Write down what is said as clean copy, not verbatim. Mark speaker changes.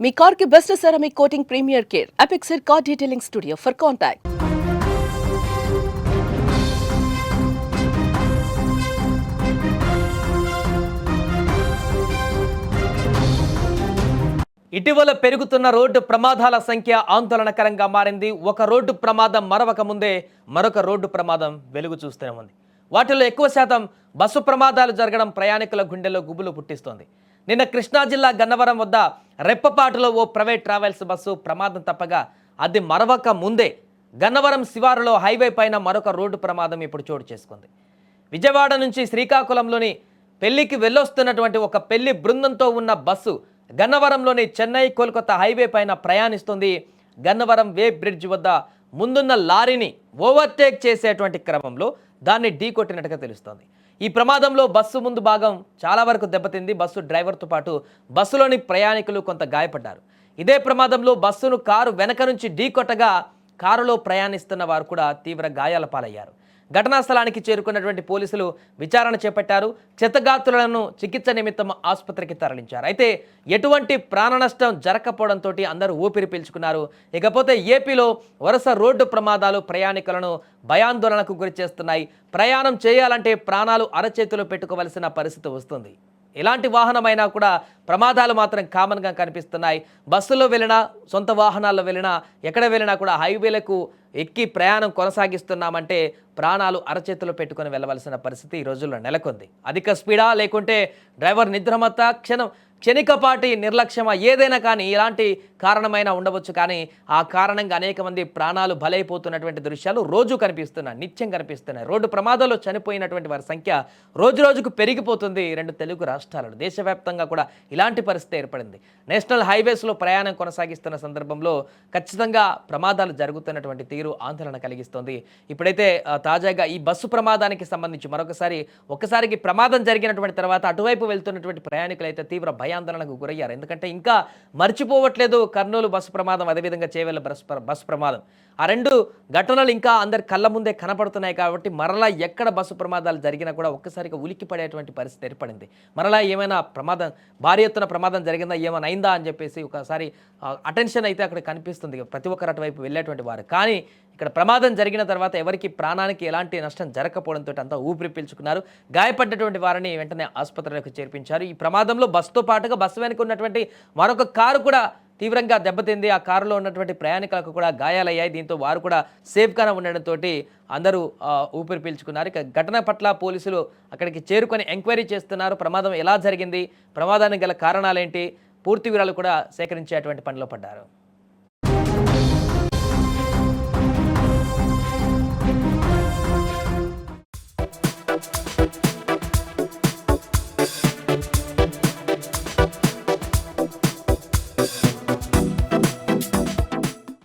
Speaker 1: మీ car కి best ceramic coating premier care Apexer car detailing studio for contact.
Speaker 2: ఇటీవల పెరుగుతున్న road ప్రమాదాల సంఖ్య ఆందోళనకరంగా మారింది. ఒక రోడ్డు ప్రమాదం మరవక ముందే మరొక రోడ్డు ప్రమాదం వెలుగు చూస్తూనే ఉంది. వాటిలో ఎక్కువ శాతం బస్సు ప్రమాదాలు జరగడం ప్రయాణికుల గుండెల్లో గుబులు పుట్టిస్తోంది. నిన్న కృష్ణా జిల్లా గన్నవరం వద్ద రెప్పపాటులో ఓ ప్రైవేట్ ట్రావెల్స్ బస్సు ప్రమాదం తప్పగా అది మరవక ముందే గన్నవరం శివారులో హైవే పైన మరొక రోడ్డు ప్రమాదం ఇప్పుడు చోటు చేసుకుంది. విజయవాడ నుంచి శ్రీకాకుళంలోని పెళ్లికి వెళ్ళొస్తున్నటువంటి ఒక పెళ్లి బృందంతో ఉన్న బస్సు గన్నవరంలోని చెన్నై కోల్కతా హైవే పైన ప్రయాణిస్తుంది. గన్నవరం వే బ్రిడ్జ్ వద్ద ముందున్న లారీని ఓవర్టేక్ చేసేటువంటి క్రమంలో దాన్ని ఢీకొట్టినట్టుగా తెలుస్తోంది. ఈ ప్రమాదంలో బస్సు ముందు భాగం చాలా వరకు దెబ్బతింది. బస్సు డ్రైవర్తో పాటు బస్సులోని ప్రయాణికులు కొంత గాయపడ్డారు. ఇదే ప్రమాదంలో బస్సును కారు వెనక నుంచి ఢీకొట్టగా కారులో ప్రయాణిస్తున్న వారు కూడా తీవ్ర గాయాల పాలయ్యారు. ఘటనా స్థలానికి చేరుకున్నటువంటి పోలీసులు విచారణ చేపట్టారు. క్షతగాత్రులను చికిత్స నిమిత్తం ఆసుపత్రికి తరలించారు. అయితే ఎటువంటి ప్రాణ నష్టం జరగకపోవడంతో అందరూ ఊపిరి పీల్చుకున్నారు. ఇకపోతే ఏపీలో వరుస రోడ్డు ప్రమాదాలు ప్రయాణికులను భయాందోళనకు గురి చేస్తున్నాయి. ప్రయాణం చేయాలంటే ప్రాణాలు అరచేతిలో పెట్టుకోవలసిన పరిస్థితి వస్తుంది. ఎలాంటి వాహనమైనా కూడా ప్రమాదాలు మాత్రం కామన్గా కనిపిస్తున్నాయి. బస్సులో వెళ్ళినా, సొంత వాహనాల్లో వెళ్ళినా, ఎక్కడ వెళ్ళినా కూడా హైవేలకు ఎక్కి ప్రయాణం కొనసాగిస్తున్నామంటే ప్రాణాలు అరచేతిలో పెట్టుకొని వెళ్ళవలసిన పరిస్థితి ఈ రోజుల్లో నెలకొంది. అధిక స్పీడా లేకుంటే డ్రైవర్ నిద్రమత్త, క్షణికపాటి నిర్లక్ష్యమా, ఏదైనా కానీ ఎలాంటి కారణమైనా ఉండవచ్చు. కానీ ఆ కారణంగా అనేక మంది ప్రాణాలు బలైపోతున్నటువంటి దృశ్యాలు రోజు కనిపిస్తున్నాయి, నిత్యం కనిపిస్తున్నాయి. రోడ్డు ప్రమాదాల్లో చనిపోయినటువంటి వారి సంఖ్య రోజు రోజుకు పెరిగిపోతుంది. రెండు తెలుగు రాష్ట్రాలలో దేశవ్యాప్తంగా కూడా ఇలాంటి పరిస్థితి ఏర్పడింది. నేషనల్ హైవేస్లో ప్రయాణం కొనసాగిస్తున్న సందర్భంలో ఖచ్చితంగా ప్రమాదాలు జరుగుతున్నటువంటి తీరు ఆందోళన కలిగిస్తోంది. ఇప్పుడైతే తాజాగా ఈ బస్సు ప్రమాదానికి సంబంధించి ఒక్కసారికి ప్రమాదం జరిగినటువంటి తర్వాత అటువైపు వెళ్తున్నటువంటి ప్రయాణికులు అయితే తీవ్ర భయాందోళనకు గురయ్యారు. ఎందుకంటే ఇంకా మర్చిపోవట్లేదు కర్నూలు బస్సు ప్రమాదం, అదేవిధంగా చేవెళ్ల బస్సు ప్రమాదం. ఆ రెండు ఘటనలు ఇంకా అందరి కళ్ళ ముందే కనపడుతున్నాయి. కాబట్టి మరలా ఎక్కడ బస్సు ప్రమాదాలు జరిగినా కూడా ఒక్కసారిగా ఉలిక్కి పడేటువంటి పరిస్థితి ఏర్పడింది. మరలా ఏమైనా ప్రమాదం, భారీ ఎత్తున ప్రమాదం జరిగిందా, ఏమైనా అయిందా అని చెప్పేసి ఒకసారి అటెన్షన్ అయితే అక్కడ కనిపిస్తుంది ప్రతి ఒక్కరు అటువైపు వెళ్ళేటువంటి వారు. కానీ ఇక్కడ ప్రమాదం జరిగిన తర్వాత ఎవరికి ప్రాణానికి ఎలాంటి నష్టం జరగకపోవడంతో అంతా ఊపిరి పీల్చుకున్నారు. గాయపడ్డటువంటి వారిని వెంటనే ఆసుపత్రులకు చేర్పించారు. ఈ ప్రమాదంలో బస్సుతో పాటుగా బస్సు వెనుక ఉన్నటువంటి మరొక కారు కూడా తీవ్రంగా దెబ్బతింది. ఆ కారులో ఉన్నటువంటి ప్రయాణికులకు కూడా గాయాలయ్యాయి. దీంతో వారు కూడా సేఫ్గానే ఉండడంతో అందరూ ఊపిరి పీల్చుకున్నారు. ఇక ఘటన పట్ల పోలీసులు అక్కడికి చేరుకొని ఎంక్వైరీ చేస్తున్నారు. ప్రమాదం ఎలా జరిగింది, ప్రమాదానికి గల కారణాలేంటి, పూర్తి వివరాలు కూడా సేకరించేటువంటి పనిలో పడ్డారు.